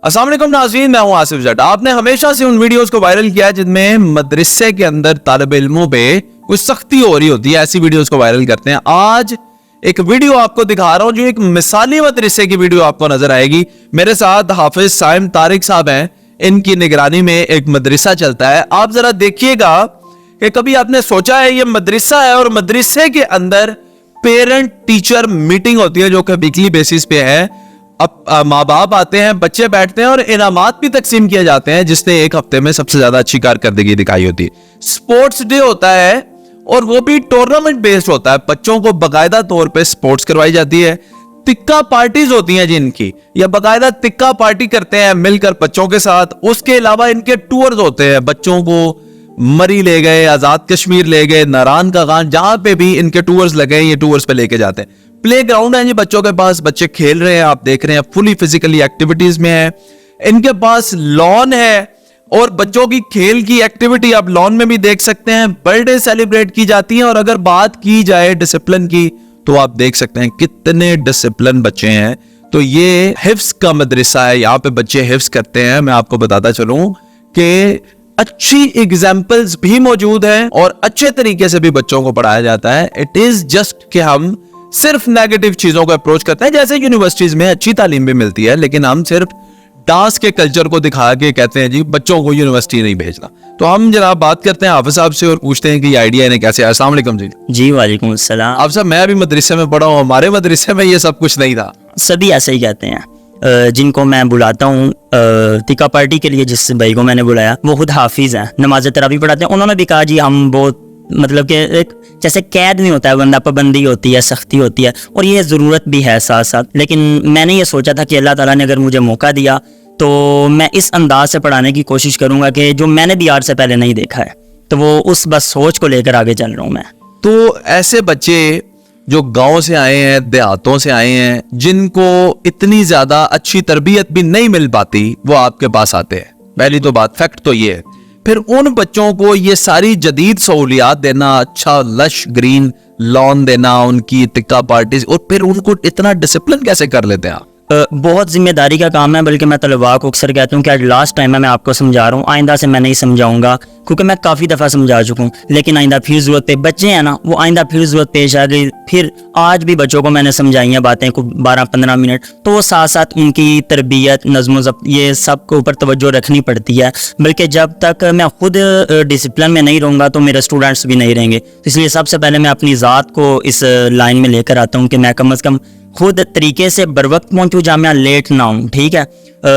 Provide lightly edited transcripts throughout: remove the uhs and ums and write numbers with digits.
अस्सलाम वालेकुम नाज़रीन, मैं हूं आसिफ जट। आपने हमेशा से उन वीडियोस को वायरल किया है जिनमें मदरसे के अंदर तालिब इल्मों पे कुछ सख्ती हो रही होती है, ऐसी वीडियोस को वायरल करते हैं। आज एक वीडियो आपको दिखा रहा हूं जो एक मिसाली मदरसे की वीडियो आपको नजर आएगी। मेरे साथ हाफिज साइम तारिक साहब हैं, इनकी निगरानी में एक मदरसा चलता है। आप जरा देखिएगा कि कभी आपने सोचा है ये मदरसा है और मदरसे के अंदर पेरेंट टीचर मीटिंग होती है जो कि वीकली बेसिस पे है। अब माँ बाप आते हैं, बच्चे बैठते हैं और इनामात भी तकसीम किए जाते हैं जिसने एक हफ्ते में सबसे ज्यादा अच्छी कारकर्दगी दिखाई होती है। स्पोर्ट्स डे होता है और वो भी टूर्नामेंट बेस्ड होता है। बच्चों को बाकायदा तौर पे स्पोर्ट्स करवाई जाती है। तिक्का पार्टीज होती हैं जिनकी, या बाकायदा तिक्का पार्टी करते हैं मिलकर बच्चों के साथ। उसके अलावा इनके टूर्स होते हैं, बच्चों को मरी ले गए, आजाद कश्मीर ले गए, नारान का गान, जहां पे भी इनके टूर्स लगे ये टूर्स पे लेके जाते हैं। प्ले ग्राउंड है जी बच्चों के पास, बच्चे खेल रहे हैं, आप देख रहे हैं फुली फिजिकली एक्टिविटीज में है। इनके पास लॉन है और बच्चों की खेल की एक्टिविटी आप लॉन में भी देख सकते हैं। बर्थडे सेलिब्रेट की जाती है। और अगर बात की जाए डिसिप्लिन की तो आप देख सकते हैं कितने डिसिप्लिन बच्चे हैं। तो ये हिफ्स का मदरसा है, यहाँ पे बच्चे हिफ्स करते हैं। मैं आपको बताता चलूं कि अच्छी एग्जाम्पल्स भी मौजूद हैं और अच्छे तरीके से भी बच्चों को पढ़ाया जाता है। इट इज जस्ट कि हम सिर्फ नेगेटिव चीजों को अप्रोच करते हैं। जैसे यूनिवर्सिटीज में अच्छी तालीम भी मिलती है, लेकिन हम सिर्फ डांस के कल्चर को दिखा के कहते हैं जी बच्चों को यूनिवर्सिटी नहीं भेजना। तो हम जनाब बात करते हैं हाफिज साहब से और पूछते हैं कि ये आइडिया इन्हें कैसे आया। अस्सलाम वालेकुम जी। जी वालेकुम अस्सलाम। आप साहब, मैं अभी मदरसे में पढ़ा हूँ, हमारे मदरसे में ये सब कुछ नहीं था। सभी ऐसे ही कहते हैं। जिनको मैं बुलाता हूँ तिक्का पार्टी के लिए, जिस भाई को मैंने बुलाया वो खुद हाफिज हैं, नमाज तरावी पढ़ाते हैं। उन्होंने भी कहा जी हम बहुत मतलब कि एक जैसे कैद नहीं होता है बंदा, पाबंदी होती है, सख्ती होती है, और ये ज़रूरत भी है साथ साथ। लेकिन मैंने ये सोचा था कि अल्लाह ताला ने अगर मुझे मौका दिया तो मैं इस अंदाज से पढ़ाने की कोशिश करूँगा कि जो मैंने भी आज से पहले नहीं देखा है। तो वो उस बस सोच को लेकर आगे चल रहा हूँ मैं। तो ऐसे बच्चे जो गांव से आए हैं, देहातों से आए हैं, जिनको इतनी ज्यादा अच्छी तरबियत भी नहीं मिल पाती, वो आपके पास आते हैं। पहली तो बात, फैक्ट तो ये है। फिर उन बच्चों को ये सारी जदीद सहूलियात देना, अच्छा लश ग्रीन लॉन देना, उनकी तिक्का पार्टीज, और फिर उनको इतना डिसिप्लिन कैसे कर लेते हैं आप? बहुत जिम्मेदारी का काम है। बल्कि मैं तलबा को अक्सर कहता हूँ कि आज लास्ट टाइम है, मैं आपको समझा रहा हूँ, आइंदा से मैं नहीं समझाऊंगा क्योंकि मैं काफ़ी दफ़ा समझा चुका हूँ। लेकिन आइंदा फिर ज़रूरत पे बच्चे हैं ना, वो आइंदा फिर ज़रूरत पेश आ गई। फिर आज भी बच्चों को मैंने समझाई हैं बातें को 12-15 मिनट, तो वो साथ साथ उनकी तरबियत, नज़्म ज़ब्त, ये सब के ऊपर तवज्जो रखनी पड़ती है। बल्कि जब तक मैं खुद डिसिप्लिन में नहीं रहूँगा तो मेरे स्टूडेंट्स भी नहीं रहेंगे। तो इसलिए सबसे पहले मैं अपनी ज़ात को इस लाइन में लेकर आता हूँ कि मैं कम अज़ कम खुद तरीके से बर वक्त पहुँचूँ, जामिया लेट ना हूँ। ठीक है,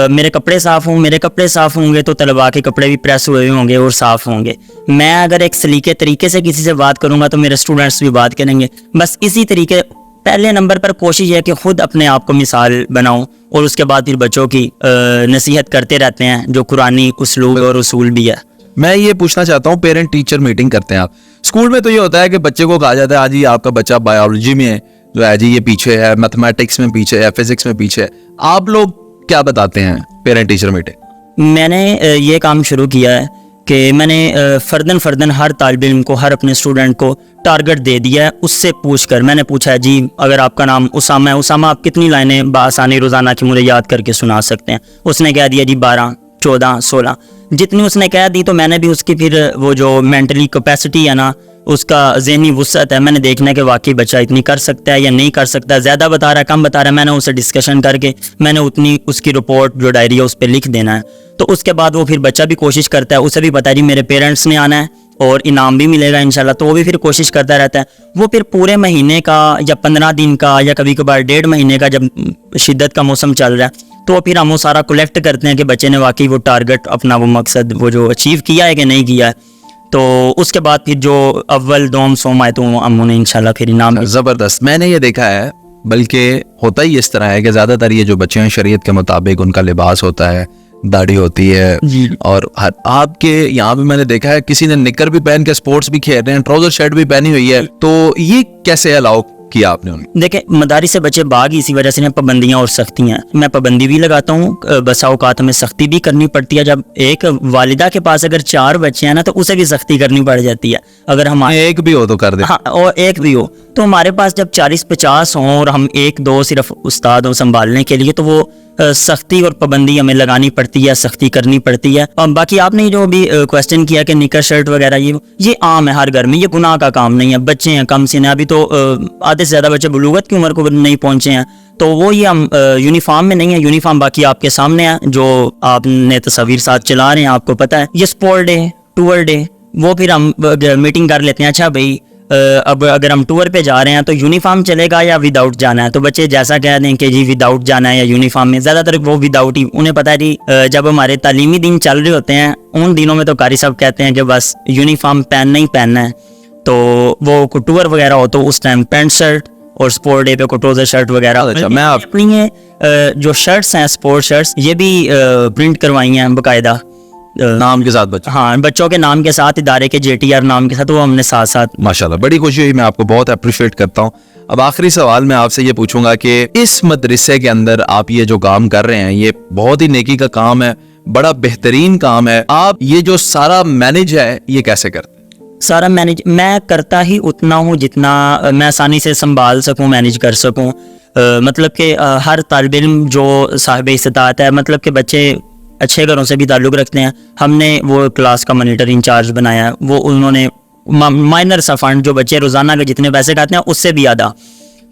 मेरे कपड़े साफ़ हों, मेरे कपड़े साफ़ होंगे तो तलबा के कपड़े भी प्रेस हुए होंगे और साफ़ होंगे। मैं अगर एक सलीके तरीके से किसी से बात करूँगा तो मेरे स्टूडेंट्स भी बात करेंगे। बस इसी तरीके पहले नंबर पर कोशिश है कि खुद अपने आप को मिसाल बनाऊँ, और उसके बाद फिर बच्चों की नसीहत करते रहते हैं जो कुरानी उस्लूब और उसूल भी है। मैं ये पूछना चाहता हूँ, पेरेंट टीचर मीटिंग करते हैं आप स्कूल में, तो ये होता है कि बच्चे को कहा जाता है आज ही आपका बच्चा बायोलॉजी में जो है जी ये पीछे है, मैथमेटिक्स में पीछे है, फिजिक्स में पीछे है। आप लोग क्या बताते हैं पेरेंट टीचर मीटिंग? मैंने ये काम शुरू किया है कि मैंने फर्दन हर तालिब इल्म को, हर अपने स्टूडेंट को टारगेट दे दिया है। उससे पूछकर मैंने पूछा है जी अगर आपका नाम उसामा है, उसामा आप कितनी लाइनें बासानी रोज़ाना की मुझे याद करके सुना सकते हैं? उसने कह दिया जी 12, 14, 16। जितनी उसने कह दी तो मैंने भी उसकी फिर वो जो मेंटली कैपेसिटी है ना, उसका ज़हनी वुसअत है, मैंने देखना कि वाकई बच्चा इतनी कर सकता है या नहीं कर सकता, ज़्यादा बता रहा है, कम बता रहा है। मैंने उससे डिस्कशन करके मैंने उतनी उसकी रिपोर्ट जो डायरी है उस पर लिख देना है। तो उसके बाद वो फिर बच्चा भी कोशिश करता है, उसे भी पता है जी मेरे पेरेंट्स ने आना है और इनाम भी मिलेगा इंशाल्लाह, तो वो भी फिर कोशिश करता रहता है। वो फिर पूरे महीने का या 15 दिन का या कभी कभार 1.5 महीने का, जब शिद्दत का मौसम चल रहा है, तो फिर हम वो सारा कलेक्ट करते हैं कि बच्चे ने वाकई वो टारगेट अपना, वो मकसद वो जो अचीव किया है कि नहीं किया है। तो उसके बाद फिर जो अव्वल दोम सोम आए तो हम उन्हें इंशाल्लाह फिर इनाम। ज़बरदस्त। मैंने ये देखा है, बल्कि होता ही इस तरह है कि ज़्यादातर ये जो बच्चे हैं शरीयत के मुताबिक उनका लिबास होता है, दाढ़ी होती है, और आपके यहाँ भी मैंने देखा है किसी ने निकर भी पहन के स्पोर्ट्स भी खेल रहे हैं, ट्राउजर शर्ट भी पहनी हुई है। तो ये कैसे अलाउ किया आपने उन्हें? देखें, मदारिस से बच्चे बाग इसी वजह से पाबंदियाँ और सख्तियाँ। मैं पाबंदी भी लगाता हूँ, बसा औकात में सख्ती भी करनी पड़ती है। जब एक वालिदा के पास अगर 4 बच्चे हैं ना तो उसे भी सख्ती करनी पड़ जाती है। अगर हमारे एक भी हो तो कर दे, हाँ, और एक भी हो तो हमारे पास जब 40-50 हों और हम 1-2 सिर्फ उस्ताद हो संभालने के लिए, तो वो سختی اور پابندی ہمیں لگانی پڑتی ہے, سختی کرنی پڑتی ہے. باقی آپ نے جو بھی کویسچن کیا کہ نکر شرٹ وغیرہ یہ عام ہے ہر گھر میں, یہ گناہ کا کام نہیں ہے. بچے ہیں کم سن ہیں, ابھی تو آدھے سے زیادہ بچے بلوغت کی عمر کو نہیں پہنچے ہیں, تو وہ یہ ہم یونیفارم میں نہیں ہے. یونیفارم باقی آپ کے سامنے ہے جو آپ نے تصویر ساتھ چلا رہے ہیں, آپ کو پتہ ہے. یہ اسپورٹ ڈے, ٹور ڈے, وہ پھر ہم میٹنگ کر لیتے ہیں. اچھا بھائی اب اگر ہم ٹور پہ جا رہے ہیں تو یونیفارم چلے گا یا ود آؤٹ جانا ہے, تو بچے جیسا کہہ دیں کہ جی ود آؤٹ جانا ہے یا یونیفارم میں, زیادہ تر وہ ود آؤٹ ہی. انہیں پتہ ہے جی جب ہمارے تعلیمی دن چل رہے ہوتے ہیں ان دنوں میں تو قاری صاحب کہتے ہیں کہ بس یونیفارم پہننا ہی پہننا ہے. تو وہ ٹور وغیرہ ہو تو اس ٹائم پینٹ شرٹ, اور اسپورٹ ڈے پہ کو ٹروزر شرٹ وغیرہ. میں اپنی جو شرٹس ہیں اسپورٹ شرٹس, یہ بھی پرنٹ کروائی ہیں باقاعدہ نام کے ساتھ بچے, ہاں بچوں کے نام کے ساتھ, ادارے کے JTR نام کے ساتھ, وہ ہم نے ساتھ ساتھ. ماشاءاللہ بڑی خوشی ہوئی, میں آپ کو بہت اپریشیٹ کرتا ہوں. اب آخری سوال میں آپ سے یہ پوچھوں گا کہ اس مدرسے کے اندر آپ یہ جو کام کر رہے ہیں یہ بہت ہی نیکی کا کام ہے, بڑا بہترین کام ہے. آپ یہ جو سارا مینیج ہے یہ کیسے کرتے ہیں؟ سارا مینیج میں کرتا ہی اتنا ہوں جتنا میں آسانی سے سنبھال سکوں, مینیج کر سکوں. مطلب کہ ہر طالب علم جو صاحب استطاعت ہے, مطلب کہ بچے اچھے گھروں سے بھی تعلق رکھتے ہیں, ہم نے وہ کلاس کا مانیٹر انچارج بنایا ہے, وہ انہوں نے مائنر سا فنڈ جو بچے روزانہ کے جتنے پیسے کھاتے ہیں اس سے بھی آدھا,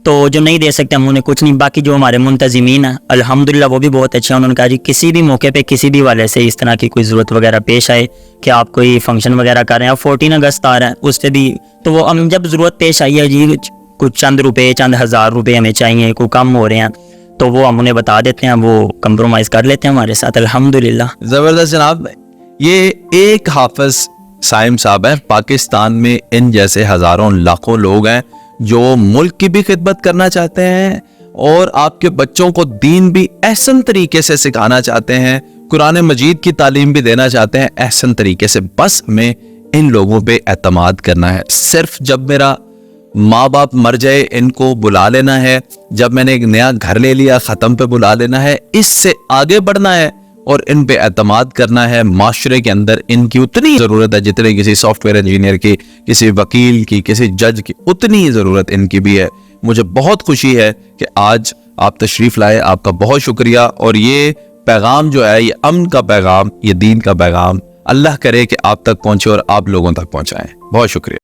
تو جو نہیں دے سکتے ہم انہیں کچھ نہیں. باقی جو ہمارے منتظمین ہیں الحمدللہ وہ بھی بہت اچھے ہیں. انہوں نے کہا جی کسی بھی موقع پہ کسی بھی والے سے اس طرح کی کوئی ضرورت وغیرہ پیش آئے کہ آپ کوئی فنکشن وغیرہ کر رہے ہیں, اب 14 اگست آ رہا ہے اس پہ بھی, تو وہ ہم جب ضرورت پیش آئی ہے جی کچھ چند روپے, چند ہزار روپے ہمیں چاہیے, کوئی کم ہو رہے ہیں, تو وہ ہم انہیں بتا دیتے ہیں, وہ کمپرومائز کر لیتے ہیں ہمارے ساتھ الحمدللہ. زبردست جناب. یہ ایک حافظ سائم صاحب ہیں, پاکستان میں ان جیسے ہزاروں لاکھوں لوگ ہیں جو ملک کی بھی خدمت کرنا چاہتے ہیں اور آپ کے بچوں کو دین بھی احسن طریقے سے سکھانا چاہتے ہیں, قرآن مجید کی تعلیم بھی دینا چاہتے ہیں احسن طریقے سے. بس ہمیں ان لوگوں پہ اعتماد کرنا ہے. صرف جب میرا ماں باپ مر جائے ان کو بلا لینا ہے, جب میں نے ایک نیا گھر لے لیا ختم پہ بلا لینا ہے, اس سے آگے بڑھنا ہے اور ان پہ اعتماد کرنا ہے. معاشرے کے اندر ان کی اتنی ضرورت ہے جتنے کسی سافٹ ویئر انجینئر کی, کسی وکیل کی, کسی جج کی, اتنی ضرورت ان کی بھی ہے. مجھے بہت خوشی ہے کہ آج آپ تشریف لائے, آپ کا بہت شکریہ. اور یہ پیغام جو ہے یہ امن کا پیغام, یہ دین کا پیغام, اللہ کرے کہ آپ تک پہنچے اور آپ لوگوں تک پہنچائیں. بہت شکریہ.